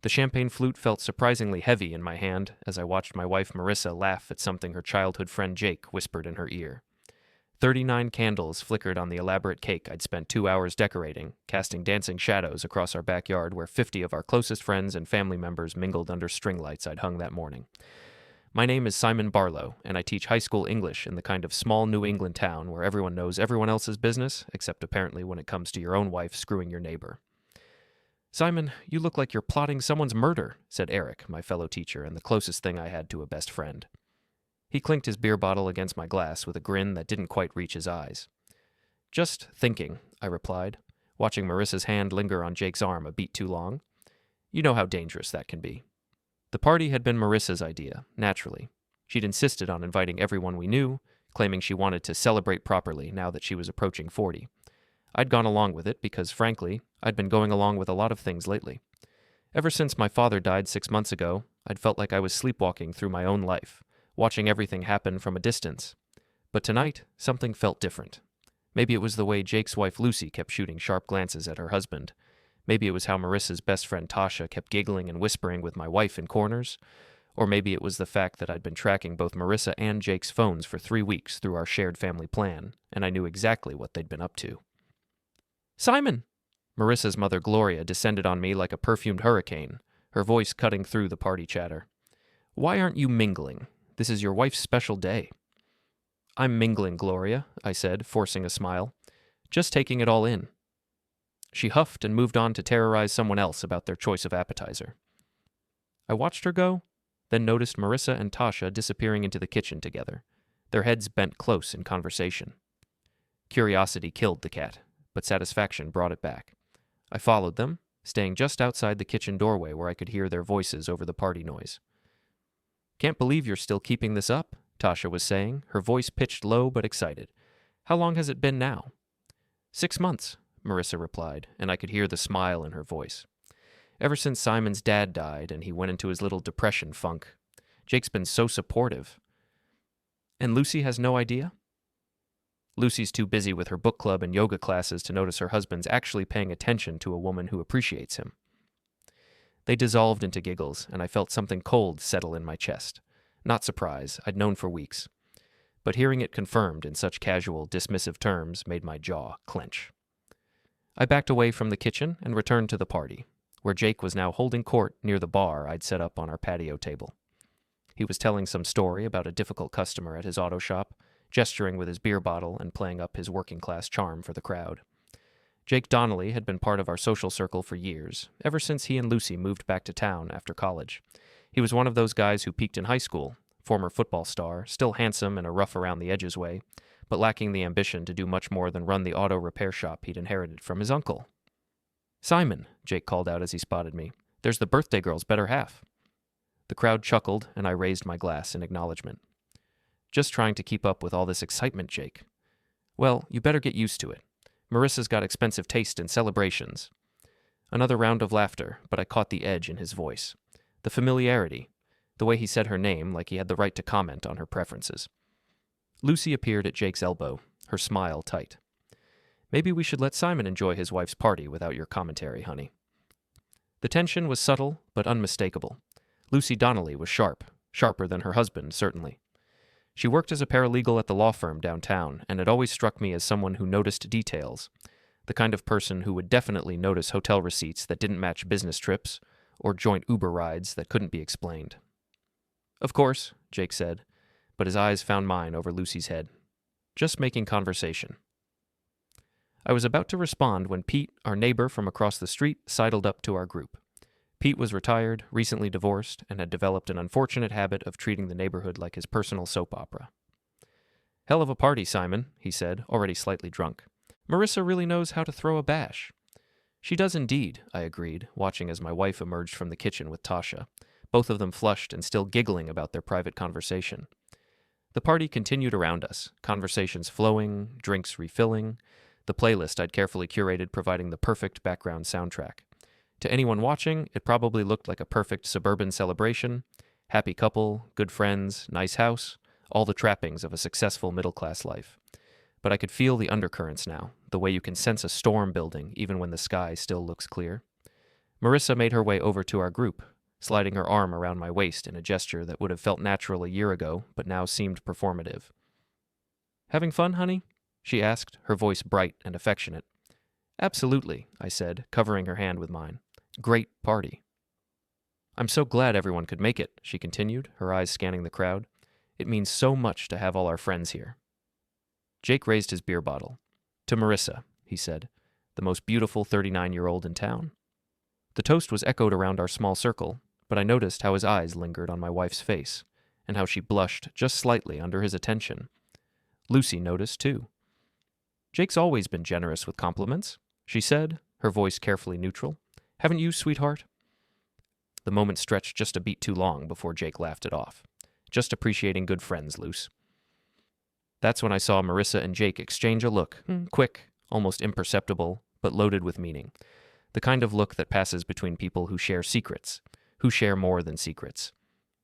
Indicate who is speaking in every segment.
Speaker 1: The champagne flute felt surprisingly heavy in my hand as I watched my wife Marissa laugh at something her childhood friend Jake whispered in her ear. 39 candles flickered on the elaborate cake I'd spent 2 hours decorating, casting dancing shadows across our backyard where 50 of our closest friends and family members mingled under string lights I'd hung that morning. My name is Simon Barlow, and I teach high school English in the kind of small New England town where everyone knows everyone else's business, except apparently when it comes to your own wife screwing your neighbor. "Simon, you look like you're plotting someone's murder," said Eric, my fellow teacher and the closest thing I had to a best friend. He clinked his beer bottle against my glass with a grin that didn't quite reach his eyes. "Just thinking," I replied, watching Marissa's hand linger on Jake's arm a beat too long. You know how dangerous that can be. The party had been Marissa's idea, naturally. She'd insisted on inviting everyone we knew, claiming she wanted to celebrate properly now that she was approaching 40. I'd gone along with it because, frankly, I'd been going along with a lot of things lately. Ever since my father died 6 months ago, I'd felt like I was sleepwalking through my own life, watching everything happen from a distance. But tonight, something felt different. Maybe it was the way Jake's wife Lucy kept shooting sharp glances at her husband. Maybe it was how Marissa's best friend Tasha kept giggling and whispering with my wife in corners. Or maybe it was the fact that I'd been tracking both Marissa and Jake's phones for 3 weeks through our shared family plan, and I knew exactly what they'd been up to. "Simon!" Marissa's mother Gloria descended on me like a perfumed hurricane, her voice cutting through the party chatter. "Why aren't you mingling? This is your wife's special day." "I'm mingling, Gloria," I said, forcing a smile. "Just taking it all in." She huffed and moved on to terrorize someone else about their choice of appetizer. I watched her go, then noticed Marissa and Tasha disappearing into the kitchen together, their heads bent close in conversation. Curiosity killed the cat, but satisfaction brought it back. I followed them, staying just outside the kitchen doorway where I could hear their voices over the party noise. "Can't believe you're still keeping this up," Tasha was saying, her voice pitched low but excited. "How long has it been now?" 6 months, Marissa replied, and I could hear the smile in her voice. "Ever since Simon's dad died and he went into his little depression funk. Jake's been so supportive." "And Lucy has no idea?" "Lucy's too busy with her book club and yoga classes to notice her husband's actually paying attention to a woman who appreciates him." They dissolved into giggles, and I felt something cold settle in my chest. Not surprise, I'd known for weeks. But hearing it confirmed in such casual, dismissive terms made my jaw clench. I backed away from the kitchen and returned to the party, where Jake was now holding court near the bar I'd set up on our patio table. He was telling some story about a difficult customer at his auto shop, gesturing with his beer bottle and playing up his working-class charm for the crowd. Jake Donnelly had been part of our social circle for years, ever since he and Lucy moved back to town after college. He was one of those guys who peaked in high school, former football star, still handsome in a rough-around-the-edges way, but lacking the ambition to do much more than run the auto repair shop he'd inherited from his uncle. "Simon," Jake called out as he spotted me, "there's the birthday girl's better half." The crowd chuckled, and I raised my glass in acknowledgement. "Just trying to keep up with all this excitement, Jake." "Well, you better get used to it. Marissa's got expensive taste in celebrations." Another round of laughter, but I caught the edge in his voice. The familiarity, the way he said her name like he had the right to comment on her preferences. Lucy appeared at Jake's elbow, her smile tight. "Maybe we should let Simon enjoy his wife's party without your commentary, honey." The tension was subtle but unmistakable. Lucy Donnelly was sharper than her husband, certainly. She worked as a paralegal at the law firm downtown, and had always struck me as someone who noticed details, the kind of person who would definitely notice hotel receipts that didn't match business trips, or joint Uber rides that couldn't be explained. "Of course," Jake said, but his eyes found mine over Lucy's head. "Just making conversation." I was about to respond when Pete, our neighbor from across the street, sidled up to our group. Pete was retired, recently divorced, and had developed an unfortunate habit of treating the neighborhood like his personal soap opera. "Hell of a party, Simon," he said, already slightly drunk. "Marissa really knows how to throw a bash." "She does indeed," I agreed, watching as my wife emerged from the kitchen with Tasha, both of them flushed and still giggling about their private conversation. The party continued around us, conversations flowing, drinks refilling, the playlist I'd carefully curated providing the perfect background soundtrack. To anyone watching, it probably looked like a perfect suburban celebration. Happy couple, good friends, nice house, all the trappings of a successful middle-class life. But I could feel the undercurrents now, the way you can sense a storm building even when the sky still looks clear. Marissa made her way over to our group, sliding her arm around my waist in a gesture that would have felt natural a year ago, but now seemed performative. "Having fun, honey?" she asked, her voice bright and affectionate. "Absolutely," I said, covering her hand with mine. "Great party." "I'm so glad everyone could make it," she continued, her eyes scanning the crowd. "It means so much to have all our friends here." Jake raised his beer bottle. "To Marissa," he said, "the most beautiful 39-year-old in town." The toast was echoed around our small circle, but I noticed how his eyes lingered on my wife's face, and how she blushed just slightly under his attention. Lucy noticed, too. "Jake's always been generous with compliments," she said, her voice carefully neutral. "Haven't you, sweetheart?" The moment stretched just a beat too long before Jake laughed it off. "Just appreciating good friends, Luce." That's when I saw Marissa and Jake exchange a look, quick, almost imperceptible, but loaded with meaning. The kind of look that passes between people who share secrets, who share more than secrets.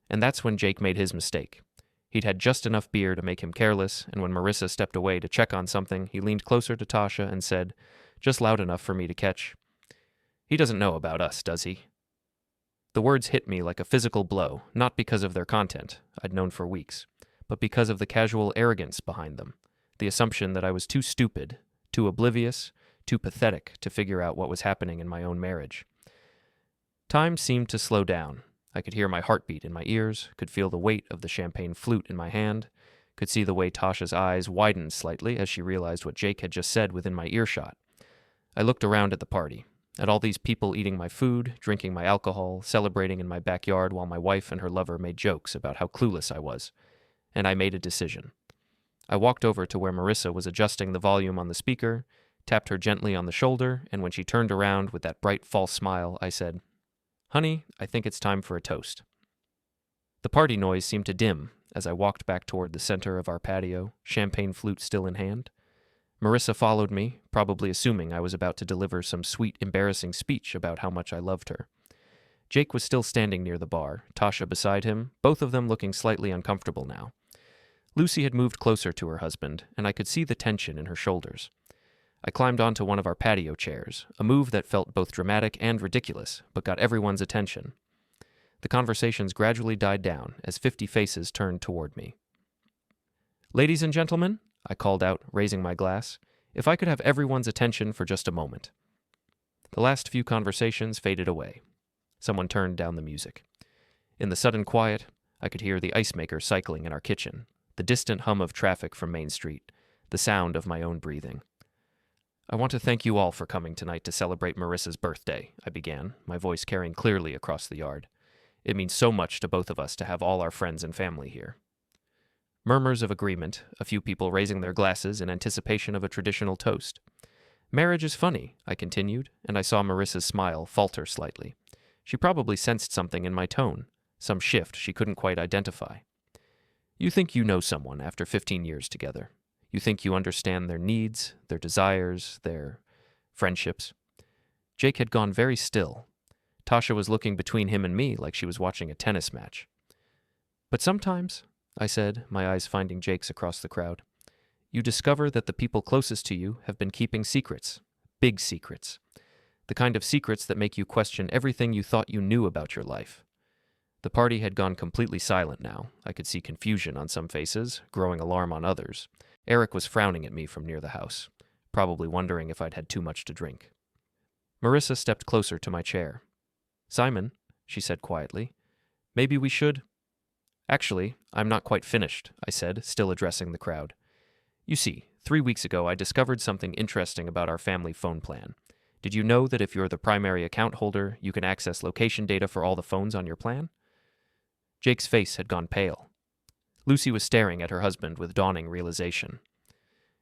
Speaker 1: And that's when Jake made his mistake. He'd had just enough beer to make him careless, and when Marissa stepped away to check on something, he leaned closer to Tasha and said, just loud enough for me to catch, "He doesn't know about us, does he?" The words hit me like a physical blow, not because of their content, I'd known for weeks, but because of the casual arrogance behind them, the assumption that I was too stupid, too oblivious, too pathetic to figure out what was happening in my own marriage. Time seemed to slow down. I could hear my heartbeat in my ears, could feel the weight of the champagne flute in my hand, could see the way Tasha's eyes widened slightly as she realized what Jake had just said within my earshot. I looked around at the party, at all these people eating my food, drinking my alcohol, celebrating in my backyard while my wife and her lover made jokes about how clueless I was, and I made a decision. I walked over to where Marissa was adjusting the volume on the speaker, tapped her gently on the shoulder, and when she turned around with that bright false smile, I said, "Honey, I think it's time for a toast." The party noise seemed to dim as I walked back toward the center of our patio, champagne flute still in hand. Marissa followed me, probably assuming I was about to deliver some sweet, embarrassing speech about how much I loved her. Jake was still standing near the bar, Tasha beside him, both of them looking slightly uncomfortable now. Lucy had moved closer to her husband, and I could see the tension in her shoulders. I climbed onto one of our patio chairs, a move that felt both dramatic and ridiculous, but got everyone's attention. The conversations gradually died down as 50 faces turned toward me. "Ladies and gentlemen," I called out, raising my glass, "if I could have everyone's attention for just a moment." The last few conversations faded away. Someone turned down the music. In the sudden quiet, I could hear the ice maker cycling in our kitchen, the distant hum of traffic from Main Street, the sound of my own breathing. "I want to thank you all for coming tonight to celebrate Marissa's birthday," I began, my voice carrying clearly across the yard. "It means so much to both of us to have all our friends and family here." Murmurs of agreement, a few people raising their glasses in anticipation of a traditional toast. "Marriage is funny," I continued, and I saw Marissa's smile falter slightly. She probably sensed something in my tone, some shift she couldn't quite identify. "You think you know someone after 15 years together. You think you understand their needs, their desires, their friendships." Jake had gone very still. Tasha was looking between him and me like she was watching a tennis match. "But sometimes," I said, my eyes finding Jake's across the crowd, "you discover that the people closest to you have been keeping secrets, big secrets, the kind of secrets that make you question everything you thought you knew about your life." The party had gone completely silent now. I could see confusion on some faces, growing alarm on others. Eric was frowning at me from near the house, probably wondering if I'd had too much to drink. Marissa stepped closer to my chair. "Simon," she said quietly, "maybe we should—" "Actually, I'm not quite finished," I said, still addressing the crowd. "You see, 3 weeks ago I discovered something interesting about our family phone plan. Did you know that if you're the primary account holder, you can access location data for all the phones on your plan?" Jake's face had gone pale. Lucy was staring at her husband with dawning realization.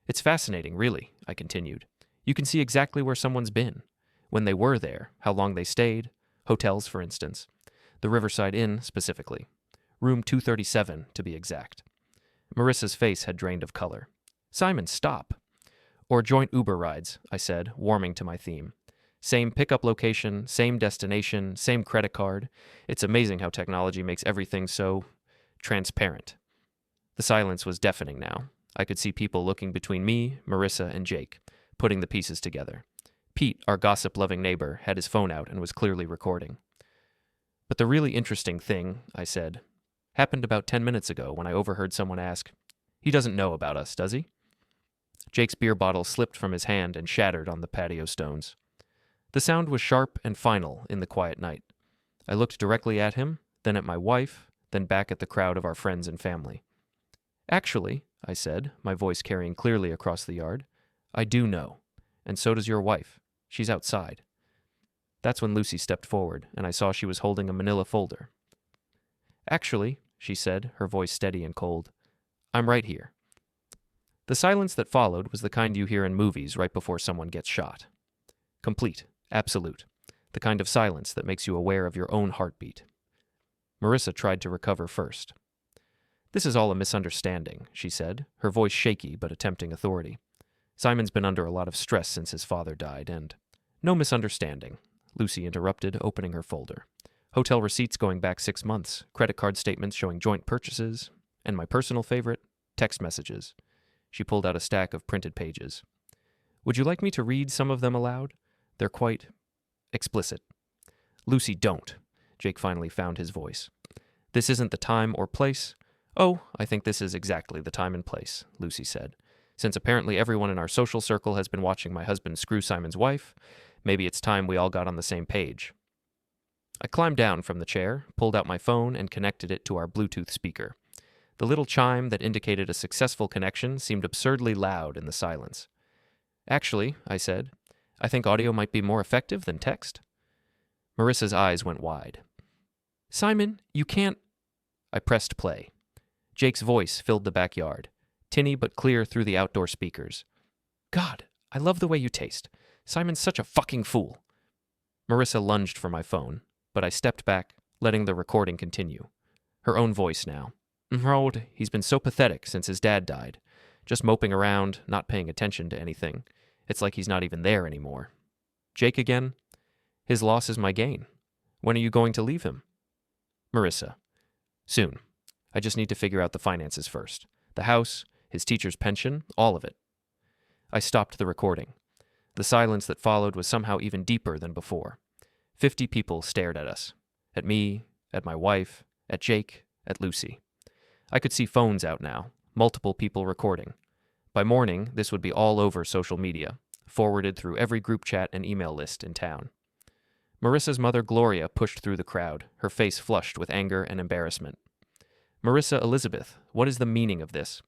Speaker 1: "It's fascinating, really," I continued. "You can see exactly where someone's been, when they were there, how long they stayed, hotels, for instance, the Riverside Inn specifically, room 237 to be exact." Marissa's face had drained of color. "Simon, stop." "Or joint Uber rides," I said, warming to my theme. "Same pickup location, same destination, same credit card. It's amazing how technology makes everything so transparent." The silence was deafening now. I could see people looking between me, Marissa, and Jake, putting the pieces together. Pete, our gossip-loving neighbor, had his phone out and was clearly recording. But the really interesting thing, I said, happened about 10 minutes ago when I overheard someone ask, "He doesn't know about us, does he?" Jake's beer bottle slipped from his hand and shattered on the patio stones. The sound was sharp and final in the quiet night. I looked directly at him, then at my wife, then back at the crowd of our friends and family. "Actually," I said, my voice carrying clearly across the yard, "I do know, and so does your wife. She's outside." That's when Lucy stepped forward, and I saw she was holding a manila folder. "Actually," she said, her voice steady and cold, "I'm right here." The silence that followed was the kind you hear in movies right before someone gets shot. Complete, absolute, the kind of silence that makes you aware of your own heartbeat. Marissa tried to recover first. "This is all a misunderstanding," she said, her voice shaky but attempting authority. "Simon's been under a lot of stress since his father died, and—" "No misunderstanding," Lucy interrupted, opening her folder. "Hotel receipts going back 6 months, credit card statements showing joint purchases, and my personal favorite, text messages." She pulled out a stack of printed pages. "Would you like me to read some of them aloud? They're quite explicit." "Lucy, don't." Jake finally found his voice. "This isn't the time or place." "Oh, I think this is exactly the time and place," Lucy said. "Since apparently everyone in our social circle has been watching my husband screw Simon's wife, maybe it's time we all got on the same page." I climbed down from the chair, pulled out my phone, and connected it to our Bluetooth speaker. The little chime that indicated a successful connection seemed absurdly loud in the silence. "Actually," I said, "I think audio might be more effective than text." Marissa's eyes went wide. "Simon, you can't—" I pressed play. Jake's voice filled the backyard, tinny but clear through the outdoor speakers. "God, I love the way you taste. Simon's such a fucking fool." Marissa lunged for my phone, but I stepped back, letting the recording continue. Her own voice now. "Rod, he's been so pathetic since his dad died. Just moping around, not paying attention to anything. It's like he's not even there anymore." "Jake again?" "His loss is my gain. When are you going to leave him?" Marissa. "Soon. I just need to figure out the finances first. The house, his teacher's pension, all of it." I stopped the recording. The silence that followed was somehow even deeper than before. 50 people stared at us. At me, at my wife, at Jake, at Lucy. I could see phones out now, multiple people recording. By morning, this would be all over social media, forwarded through every group chat and email list in town. Marissa's mother, Gloria, pushed through the crowd, her face flushed with anger and embarrassment. "Marissa Elizabeth, what is the meaning of this?"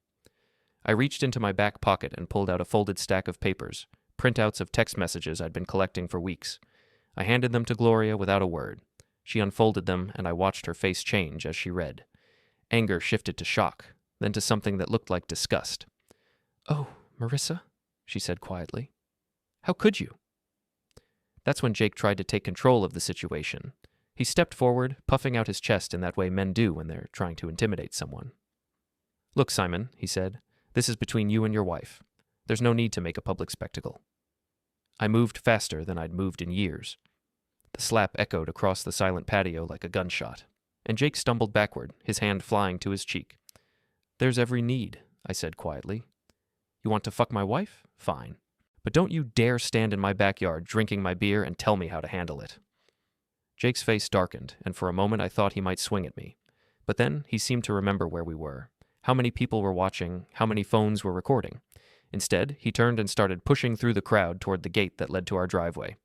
Speaker 1: I reached into my back pocket and pulled out a folded stack of papers, printouts of text messages I'd been collecting for weeks. I handed them to Gloria without a word. She unfolded them, and I watched her face change as she read. Anger shifted to shock, then to something that looked like disgust. "Oh, Marissa," she said quietly. "How could you?" That's when Jake tried to take control of the situation. He stepped forward, puffing out his chest in that way men do when they're trying to intimidate someone. "Look, Simon," he said, "this is between you and your wife. There's no need to make a public spectacle." I moved faster than I'd moved in years. The slap echoed across the silent patio like a gunshot, and Jake stumbled backward, his hand flying to his cheek. "There's every need," I said quietly. "You want to fuck my wife? Fine. But don't you dare stand in my backyard drinking my beer and tell me how to handle it." Jake's face darkened, and for a moment I thought he might swing at me. But then he seemed to remember where we were, how many people were watching, how many phones were recording. Instead, he turned and started pushing through the crowd toward the gate that led to our driveway.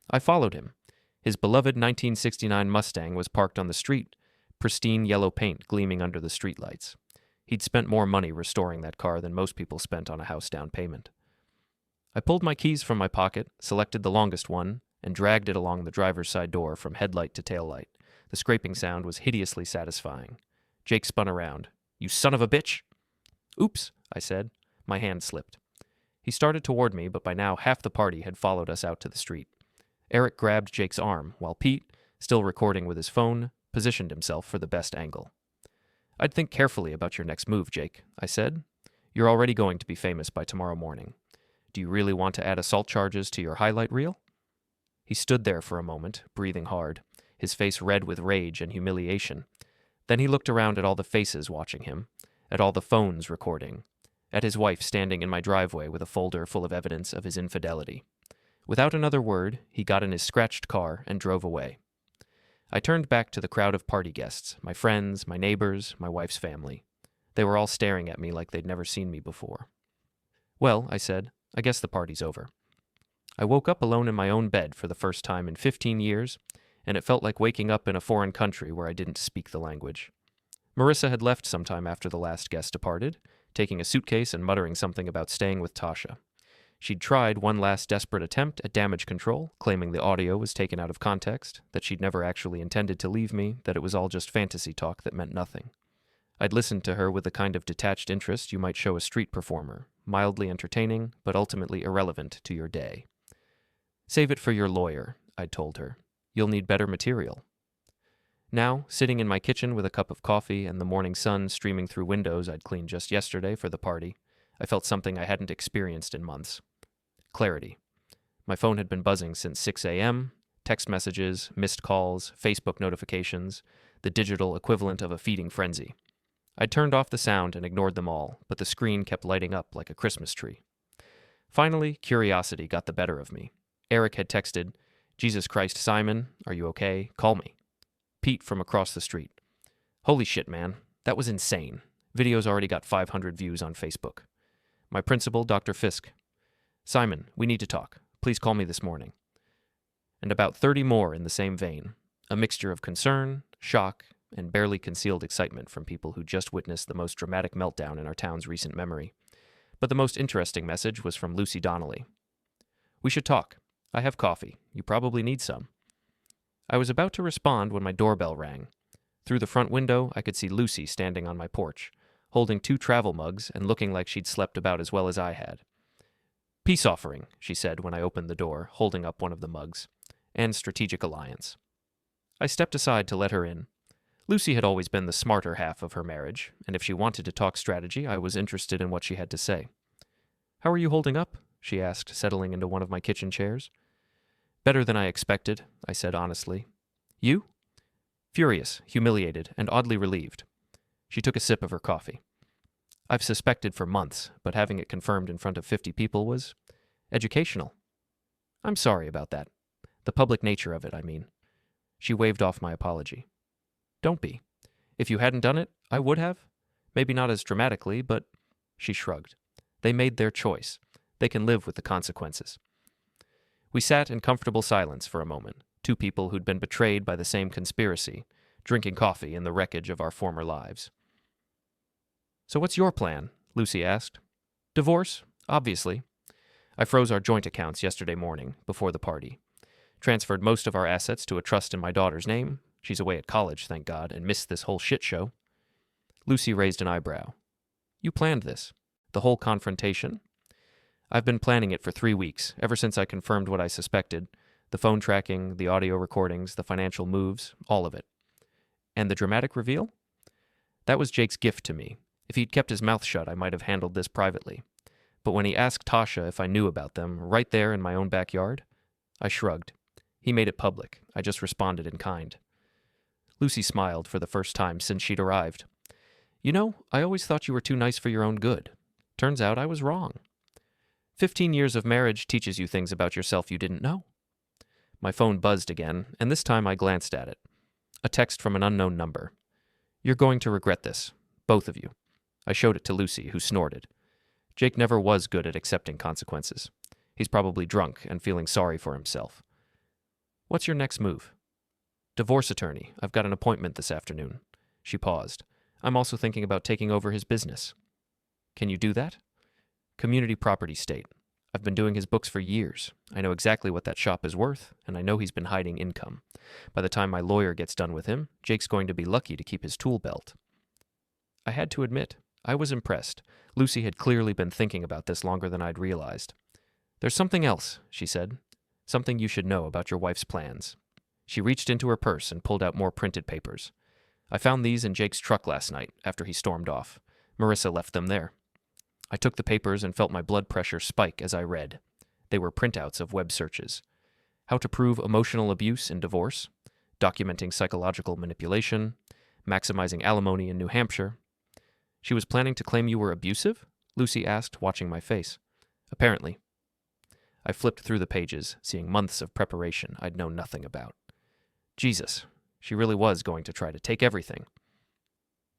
Speaker 1: I followed him. His beloved 1969 Mustang was parked on the street, pristine yellow paint gleaming under the streetlights. He'd spent more money restoring that car than most people spent on a house down payment. I pulled my keys from my pocket, selected the longest one, and dragged it along the driver's side door from headlight to taillight. The scraping sound was hideously satisfying. Jake spun around. "You son of a bitch!" "Oops," I said. My hand slipped. He started toward me, but by now half the party had followed us out to the street. Eric grabbed Jake's arm, while Pete, still recording with his phone, positioned himself for the best angle. "I'd think carefully about your next move, Jake," I said. "You're already going to be famous by tomorrow morning. Do you really want to add assault charges to your highlight reel?" He stood there for a moment, breathing hard, his face red with rage and humiliation. Then he looked around at all the faces watching him, at all the phones recording, at his wife standing in my driveway with a folder full of evidence of his infidelity. Without another word, he got in his scratched car and drove away. I turned back to the crowd of party guests, my friends, my neighbors, my wife's family. They were all staring at me like they'd never seen me before. Well, I said, I guess the party's over. I woke up alone in my own bed for the first time in 15 years, and it felt like waking up in a foreign country where I didn't speak the language. Marissa had left sometime after the last guest departed, taking a suitcase and muttering something about staying with Tasha. She'd tried one last desperate attempt at damage control, claiming the audio was taken out of context, that she'd never actually intended to leave me, that it was all just fantasy talk that meant nothing. I'd listened to her with the kind of detached interest you might show a street performer, mildly entertaining, but ultimately irrelevant to your day. Save it for your lawyer, I'd told her. You'll need better material. Now, sitting in my kitchen with a cup of coffee and the morning sun streaming through windows I'd cleaned just yesterday for the party, I felt something I hadn't experienced in months. Clarity. My phone had been buzzing since 6 a.m., text messages, missed calls, Facebook notifications, the digital equivalent of a feeding frenzy. I'd turned off the sound and ignored them all, but the screen kept lighting up like a Christmas tree. Finally, curiosity got the better of me. Eric had texted, "Jesus Christ, Simon, are you okay? Call me." Pete from across the street. "Holy shit, man. That was insane. Video's already got 500 views on Facebook." My principal, Dr. Fisk. "Simon, we need to talk. Please call me this morning." And about 30 more in the same vein, a mixture of concern, shock, and barely concealed excitement from people who just witnessed the most dramatic meltdown in our town's recent memory. But the most interesting message was from Lucy Donnelly. "We should talk. I have coffee. You probably need some." I was about to respond when my doorbell rang. Through the front window, I could see Lucy standing on my porch, holding 2 travel mugs and looking like she'd slept about as well as I had. "Peace offering," she said when I opened the door, holding up one of the mugs, "and strategic alliance." I stepped aside to let her in. Lucy had always been the smarter half of her marriage, and if she wanted to talk strategy, I was interested in what she had to say. "How are you holding up?" she asked, settling into one of my kitchen chairs. "Better than I expected," I said honestly. "You?" "Furious, humiliated, and oddly relieved." She took a sip of her coffee. "I've suspected for months, but having it confirmed in front of 50 people was educational." "I'm sorry about that. The public nature of it, I mean." She waved off my apology. "Don't be. If you hadn't done it, I would have. Maybe not as dramatically, but..." She shrugged. "They made their choice. They can live with the consequences." We sat in comfortable silence for a moment, 2 people who'd been betrayed by the same conspiracy, drinking coffee in the wreckage of our former lives. "So what's your plan?" Lucy asked. "Divorce, obviously. I froze our joint accounts yesterday morning, before the party. Transferred most of our assets to a trust in my daughter's name. She's away at college, thank God, and missed this whole shit show." Lucy raised an eyebrow. "You planned this? The whole confrontation?" "I've been planning it for 3 weeks, ever since I confirmed what I suspected. The phone tracking, the audio recordings, the financial moves, all of it." "And the dramatic reveal?" "That was Jake's gift to me. If he'd kept his mouth shut, I might have handled this privately. But when he asked Tasha if I knew about them, right there in my own backyard," I shrugged. "He made it public. I just responded in kind." Lucy smiled for the first time since she'd arrived. "You know, I always thought you were too nice for your own good. Turns out I was wrong. 15 years of marriage teaches you things about yourself you didn't know." My phone buzzed again, and this time I glanced at it. A text from an unknown number. "You're going to regret this. Both of you." I showed it to Lucy, who snorted. Jake never was good at accepting consequences. He's probably drunk and feeling sorry for himself. "What's your next move?" "Divorce attorney. I've got an appointment this afternoon." She paused. "I'm also thinking about taking over his business." "Can you do that?" "Community property state. I've been doing his books for years. I know exactly what that shop is worth, and I know he's been hiding income. By the time my lawyer gets done with him, Jake's going to be lucky to keep his tool belt." I had to admit, I was impressed. Lucy had clearly been thinking about this longer than I'd realized. "There's something else," she said. "Something you should know about your wife's plans." She reached into her purse and pulled out more printed papers. "I found these in Jake's truck last night, after he stormed off. Marissa left them there." I took the papers and felt my blood pressure spike as I read. They were printouts of web searches. How to prove emotional abuse in divorce, documenting psychological manipulation, maximizing alimony in New Hampshire. "She was planning to claim you were abusive?" Lucy asked, watching my face. "Apparently." I flipped through the pages, seeing months of preparation I'd known nothing about. Jesus, she really was going to try to take everything.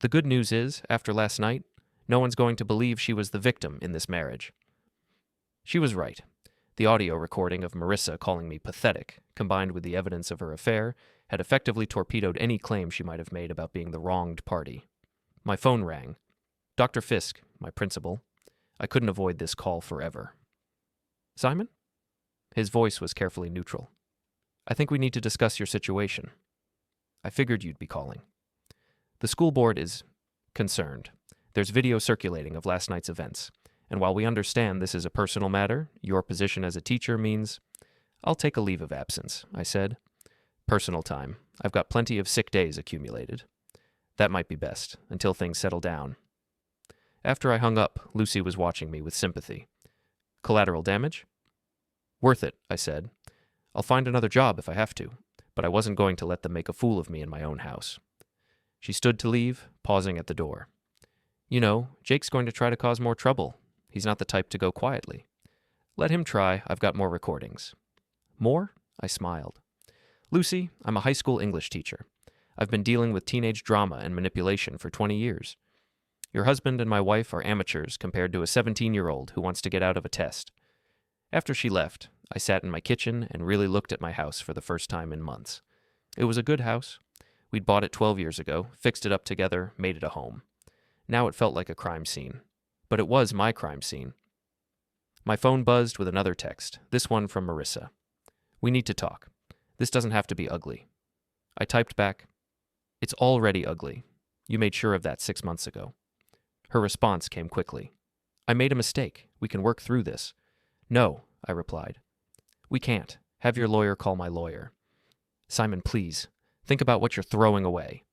Speaker 1: The good news is, after last night, no one's going to believe she was the victim in this marriage. She was right. The audio recording of Marissa calling me pathetic, combined with the evidence of her affair, had effectively torpedoed any claim she might have made about being the wronged party. My phone rang. Dr. Fisk, my principal. I couldn't avoid this call forever. Simon? His voice was carefully neutral. I think we need to discuss your situation. I figured you'd be calling. The school board is concerned. There's video circulating of last night's events, and while we understand this is a personal matter, your position as a teacher means I'll take a leave of absence, I said. Personal time. I've got plenty of sick days accumulated. That might be best, until things settle down. After I hung up, Lucy was watching me with sympathy. Collateral damage? Worth it, I said. I'll find another job if I have to, but I wasn't going to let them make a fool of me in my own house. She stood to leave, pausing at the door. You know, Jake's going to try to cause more trouble. He's not the type to go quietly. Let him try. I've got more recordings. More? I smiled. Lucy, I'm a high school English teacher. I've been dealing with teenage drama and manipulation for 20 years. Your husband and my wife are amateurs compared to a 17-year-old who wants to get out of a test. After she left, I sat in my kitchen and really looked at my house for the first time in months. It was a good house. We'd bought it 12 years ago, fixed it up together, made it a home. Now it felt like a crime scene. But it was my crime scene. My phone buzzed with another text, this one from Marissa. We need to talk. This doesn't have to be ugly. I typed back, It's already ugly. You made sure of that 6 months ago. Her response came quickly. I made a mistake. We can work through this. No, I replied. We can't. Have your lawyer call my lawyer. Simon, please. Think about what you're throwing away.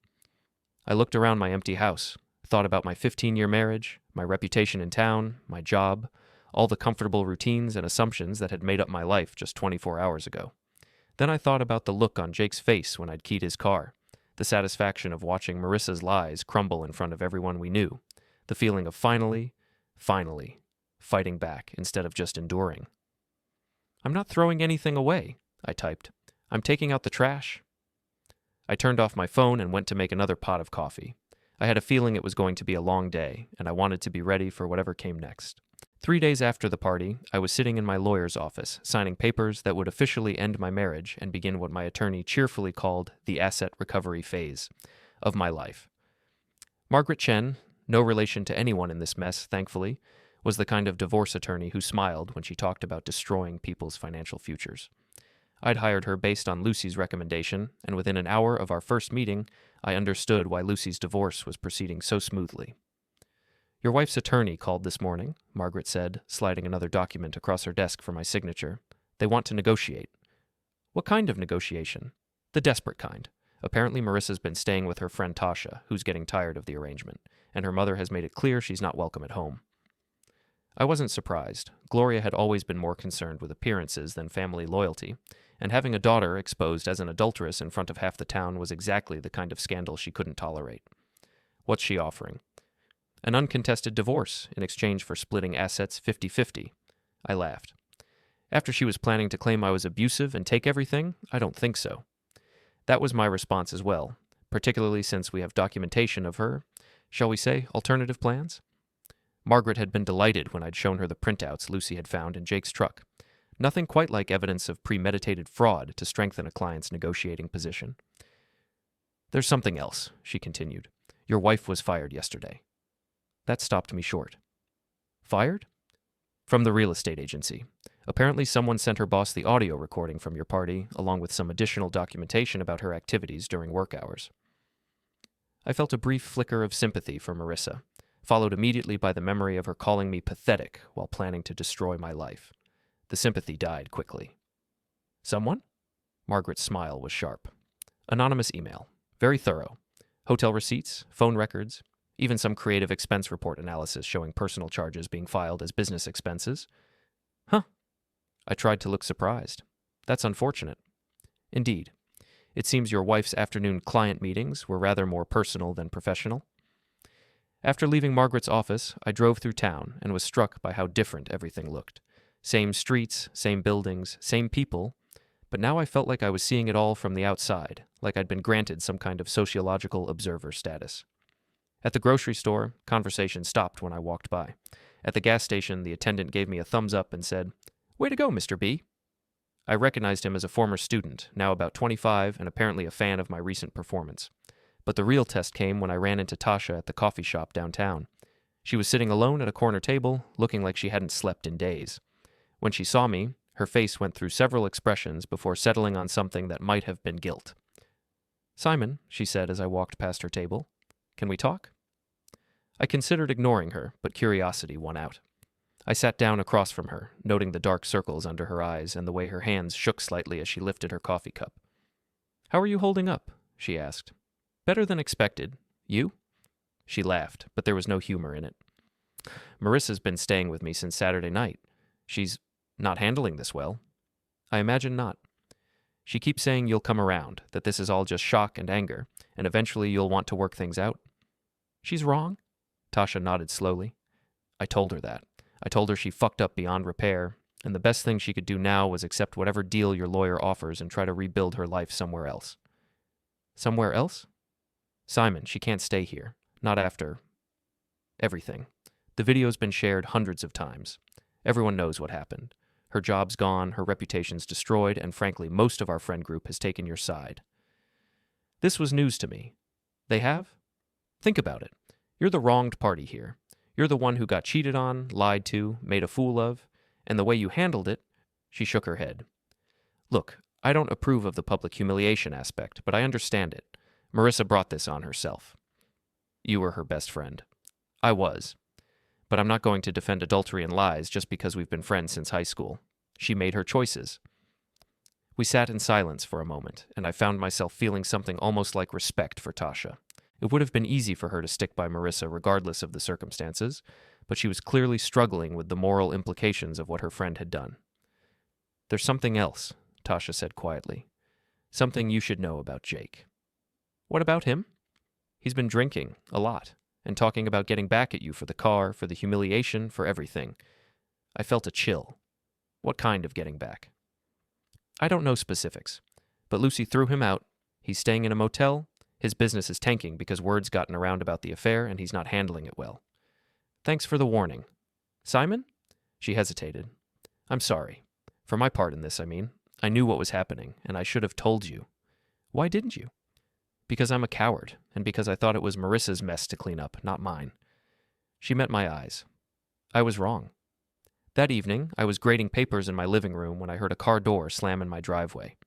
Speaker 1: I looked around my empty house, thought about my 15-year marriage, my reputation in town, my job, all the comfortable routines and assumptions that had made up my life just 24 hours ago. Then I thought about the look on Jake's face when I'd keyed his car, the satisfaction of watching Marissa's lies crumble in front of everyone we knew, the feeling of finally, fighting back instead of just enduring. I'm not throwing anything away, I typed. I'm taking out the trash. I turned off my phone and went to make another pot of coffee. I had a feeling it was going to be a long day, and I wanted to be ready for whatever came next. 3 days after the party, I was sitting in my lawyer's office, signing papers that would officially end my marriage and begin what my attorney cheerfully called the asset recovery phase of my life. Margaret Chen, no relation to anyone in this mess, thankfully, was the kind of divorce attorney who smiled when she talked about destroying people's financial futures. I'd hired her based on Lucy's recommendation, and within an hour of our first meeting, I understood why Lucy's divorce was proceeding so smoothly. Your wife's attorney called this morning, Margaret said, sliding another document across her desk for my signature. They want to negotiate. What kind of negotiation? The desperate kind. Apparently Marissa's been staying with her friend Tasha, who's getting tired of the arrangement, and her mother has made it clear she's not welcome at home. I wasn't surprised. Gloria had always been more concerned with appearances than family loyalty, and having a daughter exposed as an adulteress in front of half the town was exactly the kind of scandal she couldn't tolerate. What's she offering? An uncontested divorce in exchange for splitting assets 50-50. I laughed. After she was planning to claim I was abusive and take everything, I don't think so. That was my response as well, particularly since we have documentation of her, shall we say, alternative plans? Margaret had been delighted when I'd shown her the printouts Lucy had found in Jake's truck. Nothing quite like evidence of premeditated fraud to strengthen a client's negotiating position. There's something else, she continued. Your wife was fired yesterday. That stopped me short. Fired? From the real estate agency. Apparently someone sent her boss the audio recording from your party, along with some additional documentation about her activities during work hours. I felt a brief flicker of sympathy for Marissa, followed immediately by the memory of her calling me pathetic while planning to destroy my life. The sympathy died quickly. Someone? Margaret's smile was sharp. Anonymous email. Very thorough. Hotel receipts, phone records, even some creative expense report analysis showing personal charges being filed as business expenses. Huh. I tried to look surprised. That's unfortunate. Indeed. It seems your wife's afternoon client meetings were rather more personal than professional. After leaving Margaret's office, I drove through town and was struck by how different everything looked. Same streets, same buildings, same people, but now I felt like I was seeing it all from the outside, like I'd been granted some kind of sociological observer status. At the grocery store, conversation stopped when I walked by. At the gas station, the attendant gave me a thumbs up and said, "Way to go, Mr. B." I recognized him as a former student, now about 25 and apparently a fan of my recent performance. But the real test came when I ran into Tasha at the coffee shop downtown. She was sitting alone at a corner table, looking like she hadn't slept in days. When she saw me, her face went through several expressions before settling on something that might have been guilt. "Simon," she said as I walked past her table, "can we talk?" I considered ignoring her, but curiosity won out. I sat down across from her, noting the dark circles under her eyes and the way her hands shook slightly as she lifted her coffee cup. "How are you holding up?" she asked. "Better than expected. You?" She laughed, but there was no humor in it. "Marissa's been staying with me since Saturday night. She's not handling this well." "I imagine not. She keeps saying you'll come around, that this is all just shock and anger, and eventually you'll want to work things out." "She's wrong?" Tasha nodded slowly. "I told her that. I told her she fucked up beyond repair, and the best thing she could do now was accept whatever deal your lawyer offers and try to rebuild her life somewhere else." "Somewhere else?" "Simon, she can't stay here. Not after everything. The video's been shared hundreds of times. Everyone knows what happened. Her job's gone, her reputation's destroyed, and frankly, most of our friend group has taken your side." This was news to me. They have? Think about it. You're the wronged party here. You're the one who got cheated on, lied to, made a fool of, and the way you handled it, she shook her head. "Look, I don't approve of the public humiliation aspect, but I understand it. Marissa brought this on herself. You were her best friend. I was. But I'm not going to defend adultery and lies just because we've been friends since high school. She made her choices." We sat in silence for a moment, and I found myself feeling something almost like respect for Tasha. It would have been easy for her to stick by Marissa regardless of the circumstances, but she was clearly struggling with the moral implications of what her friend had done. "There's something else," Tasha said quietly. "Something you should know about Jake." "What about him?" "He's been drinking, a lot, and talking about getting back at you for the car, for the humiliation, for everything." I felt a chill. "What kind of getting back?" "I don't know specifics, but Lucy threw him out. He's staying in a motel. His business is tanking because word's gotten around about the affair and he's not handling it well." "Thanks for the warning." "Simon?" She hesitated. "I'm sorry. For my part in this, I mean. I knew what was happening, and I should have told you." "Why didn't you?" "Because I'm a coward, and because I thought it was Marissa's mess to clean up, not mine." She met my eyes. "I was wrong. That evening, I was grading papers in my living room when I heard a car door slam in my driveway.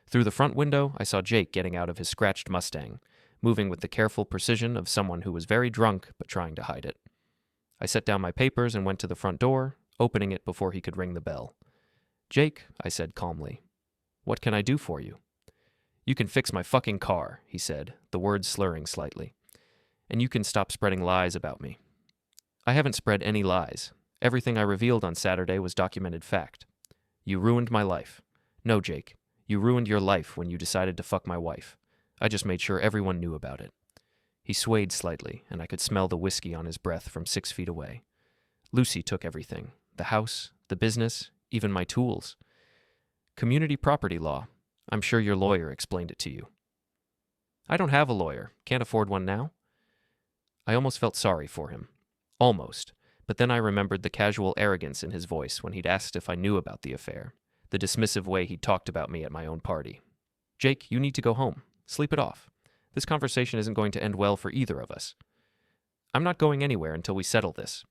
Speaker 1: Through the front window, I saw Jake getting out of his scratched Mustang, moving with the careful precision of someone who was very drunk but trying to hide it. I set down my papers and went to the front door, opening it before he could ring the bell. "Jake," I said calmly, "what can I do for you?" "You can fix my fucking car," he said, the words slurring slightly. "And you can stop spreading lies about me." "I haven't spread any lies. Everything I revealed on Saturday was documented fact. You ruined my life. No, Jake. You ruined your life when you decided to fuck my wife. I just made sure everyone knew about it." He swayed slightly, and I could smell the whiskey on his breath from 6 feet away. "Lucy took everything. The house, the business, even my tools. Community property law. I'm sure your lawyer explained it to you." "I don't have a lawyer. Can't afford one now." I almost felt sorry for him. Almost. But then I remembered the casual arrogance in his voice when he'd asked if I knew about the affair. The dismissive way he'd talked about me at my own party. "Jake, you need to go home. Sleep it off. This conversation isn't going to end well for either of us." "I'm not going anywhere until we settle this."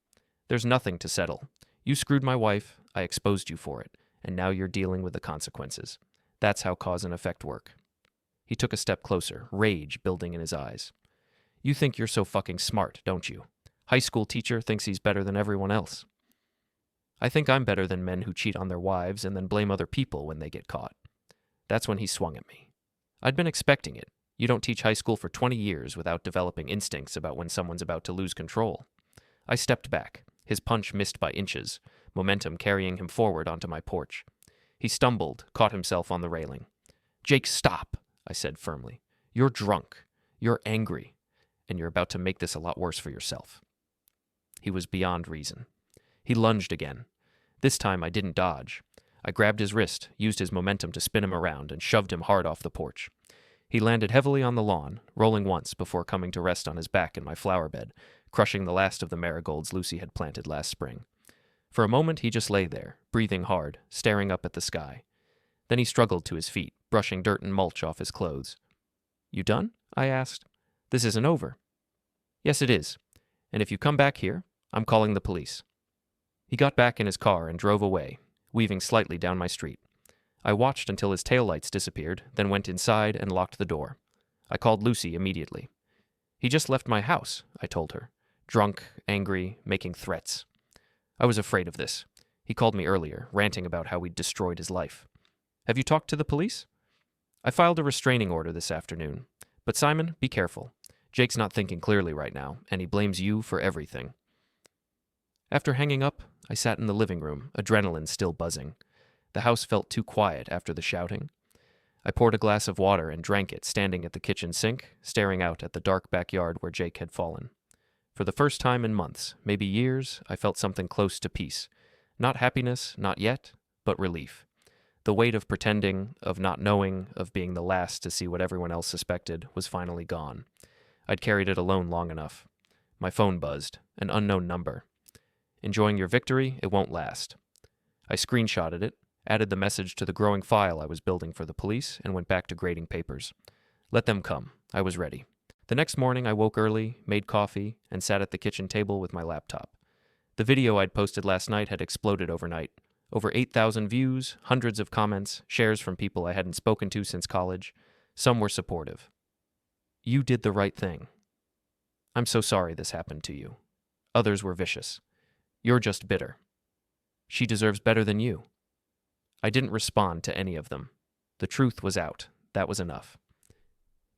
Speaker 1: "There's nothing to settle. You screwed my wife, I exposed you for it, and now you're dealing with the consequences. That's how cause and effect work." He took a step closer, rage building in his eyes. "You think you're so fucking smart, don't you? High school teacher thinks he's better than everyone else." "I think I'm better than men who cheat on their wives and then blame other people when they get caught." That's when he swung at me. I'd been expecting it. You don't teach high school for 20 years without developing instincts about when someone's about to lose control. I stepped back, his punch missed by inches, momentum carrying him forward onto my porch. He stumbled, caught himself on the railing. "Jake, stop," I said firmly. "You're drunk. You're angry. And you're about to make this a lot worse for yourself." He was beyond reason. He lunged again. This time I didn't dodge. I grabbed his wrist, used his momentum to spin him around, and shoved him hard off the porch. He landed heavily on the lawn, rolling once before coming to rest on his back in my flower bed, crushing the last of the marigolds Lucy had planted last spring. For a moment he just lay there, breathing hard, staring up at the sky. Then he struggled to his feet, brushing dirt and mulch off his clothes. "You done?" I asked. "This isn't over." "Yes, it is. And if you come back here, I'm calling the police." He got back in his car and drove away, weaving slightly down my street. I watched until his taillights disappeared, then went inside and locked the door. I called Lucy immediately. "He just left my house," I told her. Drunk, angry, making threats. I was afraid of this. He called me earlier, ranting about how we'd destroyed his life. "Have you talked to the police?" "I filed a restraining order this afternoon. But Simon, be careful. Jake's not thinking clearly right now, and he blames you for everything." After hanging up, I sat in the living room, adrenaline still buzzing. The house felt too quiet after the shouting. I poured a glass of water and drank it, standing at the kitchen sink, staring out at the dark backyard where Jake had fallen. For the first time in months, maybe years, I felt something close to peace. Not happiness, not yet, but relief. The weight of pretending, of not knowing, of being the last to see what everyone else suspected was finally gone. I'd carried it alone long enough. My phone buzzed, an unknown number. "Enjoying your victory? It won't last." I screenshotted it, added the message to the growing file I was building for the police, and went back to grading papers. Let them come. I was ready. The next morning I woke early, made coffee, and sat at the kitchen table with my laptop. The video I'd posted last night had exploded overnight. Over 8,000 views, hundreds of comments, shares from people I hadn't spoken to since college. Some were supportive. "You did the right thing. I'm so sorry this happened to you." Others were vicious. "You're just bitter. She deserves better than you." I didn't respond to any of them. The truth was out. That was enough.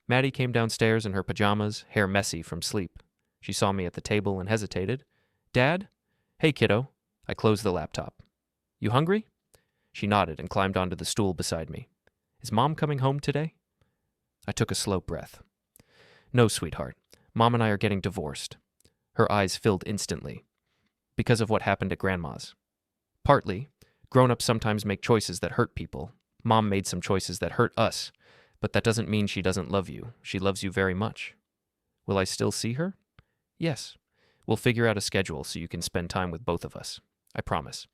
Speaker 1: Maddie came downstairs in her pajamas, hair messy from sleep. She saw me at the table and hesitated. "Dad?" "Hey, kiddo." I closed the laptop. "You hungry?" She nodded and climbed onto the stool beside me. "Is Mom coming home today?" I took a slow breath. "No, sweetheart. Mom and I are getting divorced." Her eyes filled instantly. "Because of what happened at Grandma's." "Partly. Grown-ups sometimes make choices that hurt people. Mom made some choices that hurt us. But that doesn't mean she doesn't love you. She loves you very much." "Will I still see her?" "Yes. We'll figure out a schedule so you can spend time with both of us. I promise."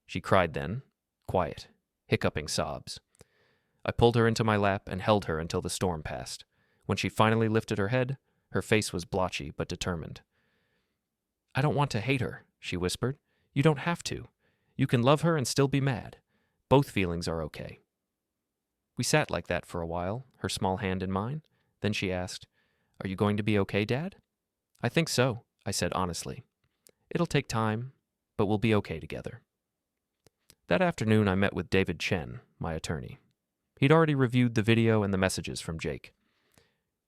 Speaker 1: She cried then, quiet, hiccuping sobs. I pulled her into my lap and held her until the storm passed. When she finally lifted her head, her face was blotchy but determined. "I don't want to hate her," she whispered. "You don't have to. You can love her and still be mad. Both feelings are okay." We sat like that for a while, her small hand in mine. Then she asked, "Are you going to be okay, Dad?" "I think so," I said honestly. "It'll take time, but we'll be okay together." That afternoon I met with David Chen, my attorney. He'd already reviewed the video and the messages from Jake.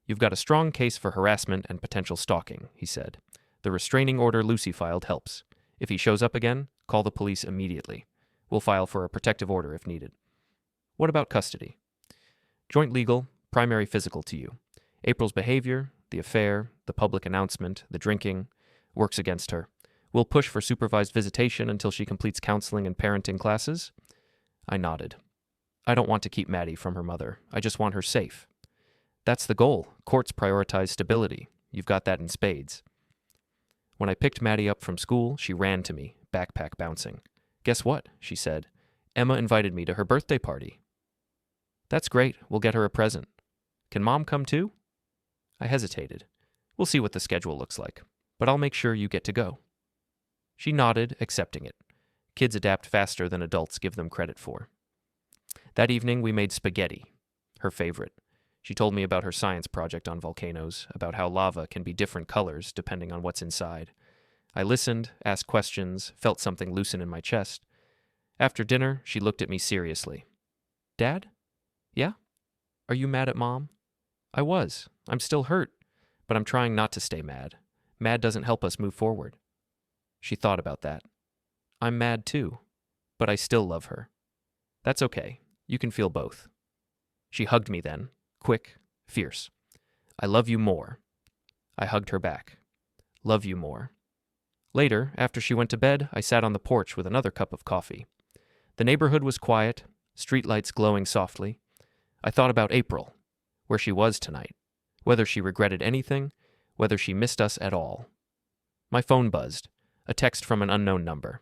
Speaker 1: "You've got a strong case for harassment and potential stalking," he said. "The restraining order Lucy filed helps. If he shows up again, call the police immediately. We'll file for a protective order if needed." "What about custody?" "Joint legal, primary physical to you. April's behavior, the affair, the public announcement, the drinking, works against her. We'll push for supervised visitation until she completes counseling and parenting classes." I nodded. "I don't want to keep Maddie from her mother. I just want her safe." "That's the goal. Courts prioritize stability. You've got that in spades." When I picked Maddie up from school, she ran to me, backpack bouncing. "Guess what?" she said. "Emma invited me to her birthday party." "That's great. We'll get her a present. Can Mom come too?" I hesitated. "We'll see what the schedule looks like, but I'll make sure you get to go." She nodded, accepting it. Kids adapt faster than adults give them credit for. That evening we made spaghetti, her favorite. She told me about her science project on volcanoes, about how lava can be different colors depending on what's inside. I listened, asked questions, felt something loosen in my chest. After dinner, she looked at me seriously. "Dad? Yeah? Are you mad at Mom?" I was. I'm still hurt, but I'm trying not to stay mad. Mad doesn't help us move forward. She thought about that. "I'm mad too, but I still love her." "That's okay. You can feel both." She hugged me then, quick, fierce. "I love you more." I hugged her back. "Love you more." Later, after she went to bed, I sat on the porch with another cup of coffee. The neighborhood was quiet, streetlights glowing softly. I thought about April, where she was tonight, whether she regretted anything, whether she missed us at all. My phone buzzed, a text from an unknown number.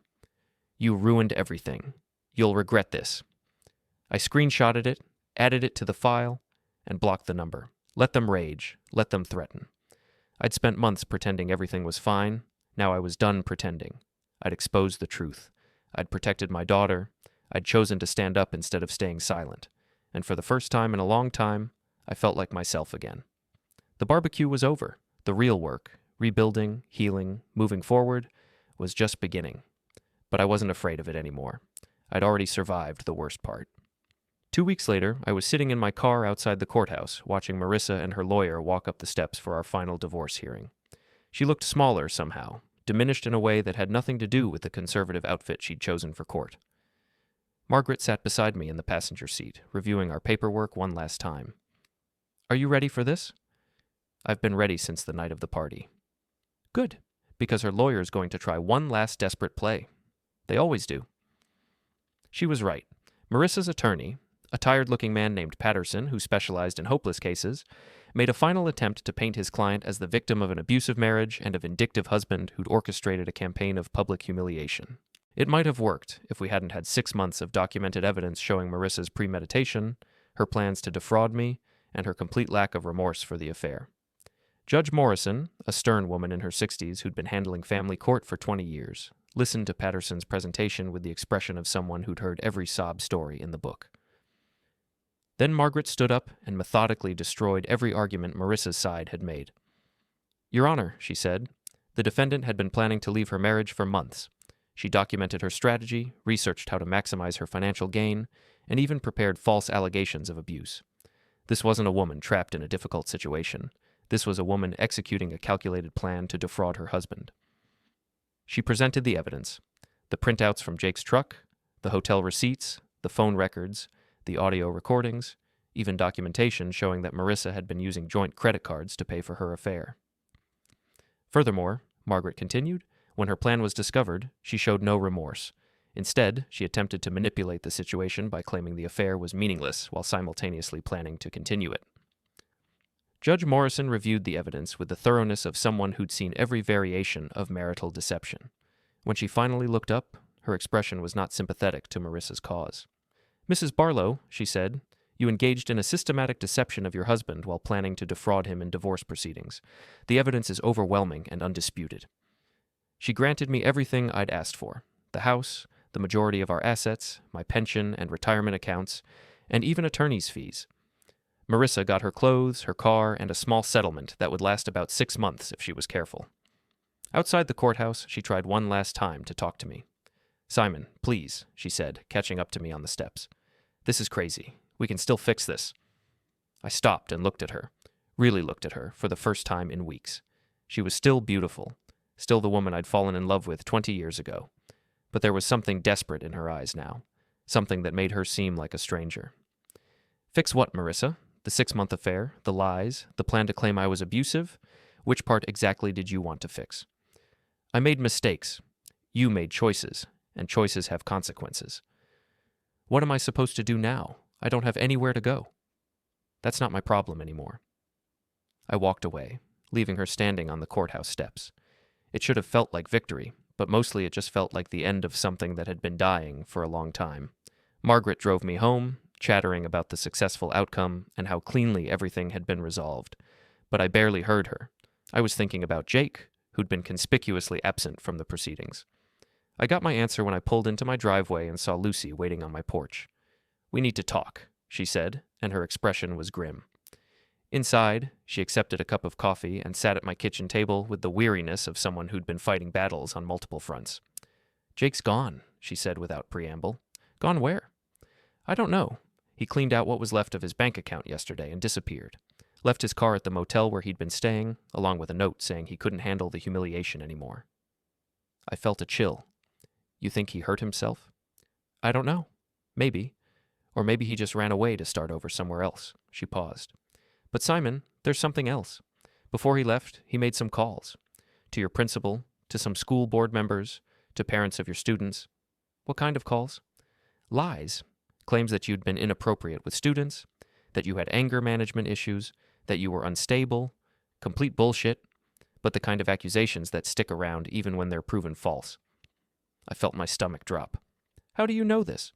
Speaker 1: "You ruined everything. You'll regret this." I screenshotted it, added it to the file, and blocked the number. Let them rage, let them threaten. I'd spent months pretending everything was fine. Now I was done pretending. I'd exposed the truth. I'd protected my daughter. I'd chosen to stand up instead of staying silent. And for the first time in a long time, I felt like myself again. The barbecue was over. The real work, rebuilding, healing, moving forward, was just beginning. But I wasn't afraid of it anymore. I'd already survived the worst part. 2 weeks later, I was sitting in my car outside the courthouse, watching Marissa and her lawyer walk up the steps for our final divorce hearing. She looked smaller somehow, diminished in a way that had nothing to do with the conservative outfit she'd chosen for court. Margaret sat beside me in the passenger seat, reviewing our paperwork one last time. "Are you ready for this?" "I've been ready since the night of the party." "Good, because her lawyer's going to try one last desperate play. They always do." She was right. Marissa's attorney, a tired-looking man named Patterson who specialized in hopeless cases, made a final attempt to paint his client as the victim of an abusive marriage and a vindictive husband who'd orchestrated a campaign of public humiliation. It might have worked if we hadn't had 6 months of documented evidence showing Marissa's premeditation, her plans to defraud me, and her complete lack of remorse for the affair. Judge Morrison, a stern woman in her 60s who'd been handling family court for 20 years, listened to Patterson's presentation with the expression of someone who'd heard every sob story in the book. Then Margaret stood up and methodically destroyed every argument Marissa's side had made. "Your Honor," she said, "the defendant had been planning to leave her marriage for months. She documented her strategy, researched how to maximize her financial gain, and even prepared false allegations of abuse. This wasn't a woman trapped in a difficult situation. This was a woman executing a calculated plan to defraud her husband." She presented the evidence: the printouts from Jake's truck, the hotel receipts, the phone records, the audio recordings, even documentation showing that Marissa had been using joint credit cards to pay for her affair. Furthermore, Margaret continued, when her plan was discovered, she showed no remorse. Instead, she attempted to manipulate the situation by claiming the affair was meaningless while simultaneously planning to continue it. Judge Morrison reviewed the evidence with the thoroughness of someone who'd seen every variation of marital deception. When she finally looked up, her expression was not sympathetic to Marissa's cause. "Mrs. Barlow," she said, "you engaged in a systematic deception of your husband while planning to defraud him in divorce proceedings. The evidence is overwhelming and undisputed." She granted me everything I'd asked for: the house, the majority of our assets, my pension and retirement accounts, and even attorney's fees. Marissa got her clothes, her car, and a small settlement that would last about 6 months if she was careful. Outside the courthouse, she tried one last time to talk to me. "Simon, please," she said, catching up to me on the steps. "This is crazy. We can still fix this." I stopped and looked at her, really looked at her, for the first time in weeks. She was still beautiful, still the woman I'd fallen in love with 20 years ago. But there was something desperate in her eyes now, something that made her seem like a stranger. "Fix what, Marissa? The 6-month affair, the lies, the plan to claim I was abusive? Which part exactly did you want to fix?" "I made mistakes. You made choices, and choices have consequences." "What am I supposed to do now? I don't have anywhere to go." "That's not my problem anymore." I walked away, leaving her standing on the courthouse steps. It should have felt like victory, but mostly it just felt like the end of something that had been dying for a long time. Margaret drove me home, chattering about the successful outcome and how cleanly everything had been resolved. But I barely heard her. I was thinking about Jake, who'd been conspicuously absent from the proceedings. I got my answer when I pulled into my driveway and saw Lucy waiting on my porch. "We need to talk," she said, and her expression was grim. Inside, she accepted a cup of coffee and sat at my kitchen table with the weariness of someone who'd been fighting battles on multiple fronts. "Jake's gone," she said without preamble. "Gone where?" "I don't know. He cleaned out what was left of his bank account yesterday and disappeared. Left his car at the motel where he'd been staying, along with a note saying he couldn't handle the humiliation anymore." I felt a chill. "You think he hurt himself?" "I don't know. Maybe. Or maybe he just ran away to start over somewhere else." She paused. "But Simon, there's something else. Before he left, he made some calls. To your principal, to some school board members, to parents of your students. What kind of calls? Lies. Claims that you'd been inappropriate with students, that you had anger management issues, that you were unstable. Complete bullshit, but the kind of accusations that stick around even when they're proven false. I felt my stomach drop. How do you know this?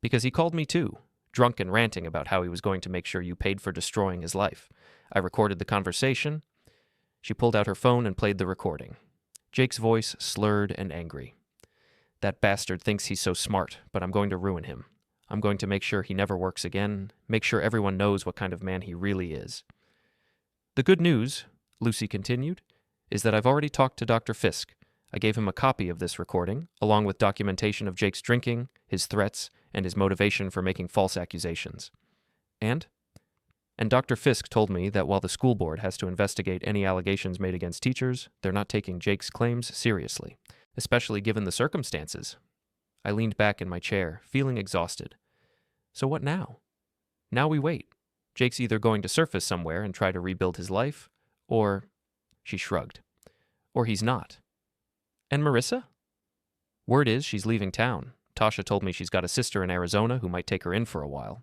Speaker 1: Because he called me too, drunk and ranting about how he was going to make sure you paid for destroying his life. I recorded the conversation. She pulled out her phone and played the recording. Jake's voice slurred and angry. That bastard thinks he's so smart, but I'm going to ruin him. I'm going to make sure he never works again, make sure everyone knows what kind of man he really is. The good news, Lucy continued, is that I've already talked to Dr. Fisk. I gave him a copy of this recording, along with documentation of Jake's drinking, his threats, and his motivation for making false accusations. And Dr. Fisk told me that while the school board has to investigate any allegations made against teachers, they're not taking Jake's claims seriously, especially given the circumstances. I leaned back in my chair, feeling exhausted. So what now? Now we wait. Jake's either going to surface somewhere and try to rebuild his life, or, she shrugged, or he's not. And Marissa? Word is she's leaving town. Tasha told me she's got a sister in Arizona who might take her in for a while.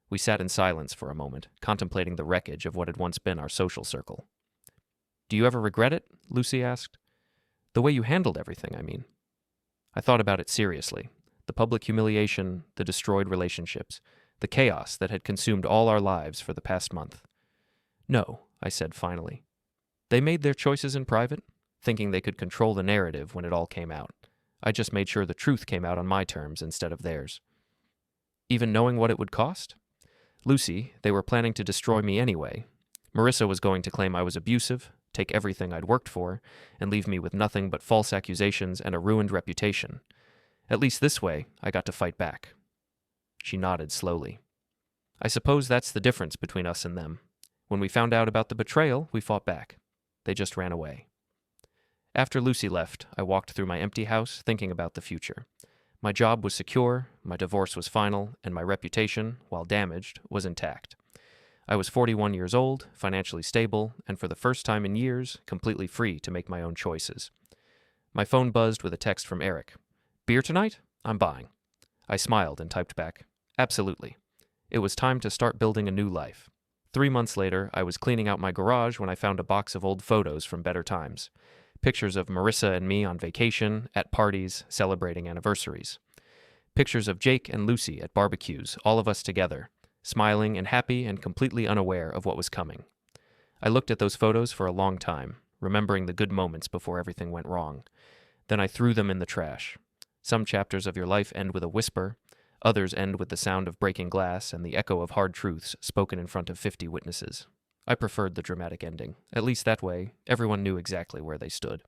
Speaker 1: We sat in silence for a moment, contemplating the wreckage of what had once been our social circle. Do you ever regret it? Lucy asked. The way you handled everything, I mean. I thought about it seriously. The public humiliation, the destroyed relationships, the chaos that had consumed all our lives for the past month. No, I said finally. They made their choices in private, thinking they could control the narrative when it all came out. I just made sure the truth came out on my terms instead of theirs. Even knowing what it would cost? Lucy, they were planning to destroy me anyway. Marissa was going to claim I was abusive, take everything I'd worked for, and leave me with nothing but false accusations and a ruined reputation. At least this way, I got to fight back. She nodded slowly. I suppose that's the difference between us and them. When we found out about the betrayal, we fought back. They just ran away. After Lucy left, I walked through my empty house, thinking about the future. My job was secure, my divorce was final, and my reputation, while damaged, was intact. I was 41 years old, financially stable, and for the first time in years, completely free to make my own choices. My phone buzzed with a text from Eric. Beer tonight? I'm buying. I smiled and typed back, absolutely. It was time to start building a new life. 3 months later, I was cleaning out my garage when I found a box of old photos from better times. Pictures of Marissa and me on vacation, at parties, celebrating anniversaries. Pictures of Jake and Lucy at barbecues, all of us together, smiling and happy and completely unaware of what was coming. I looked at those photos for a long time, remembering the good moments before everything went wrong. Then I threw them in the trash. Some chapters of your life end with a whisper, others end with the sound of breaking glass and the echo of hard truths spoken in front of 50 witnesses. I preferred the dramatic ending. At least that way, everyone knew exactly where they stood.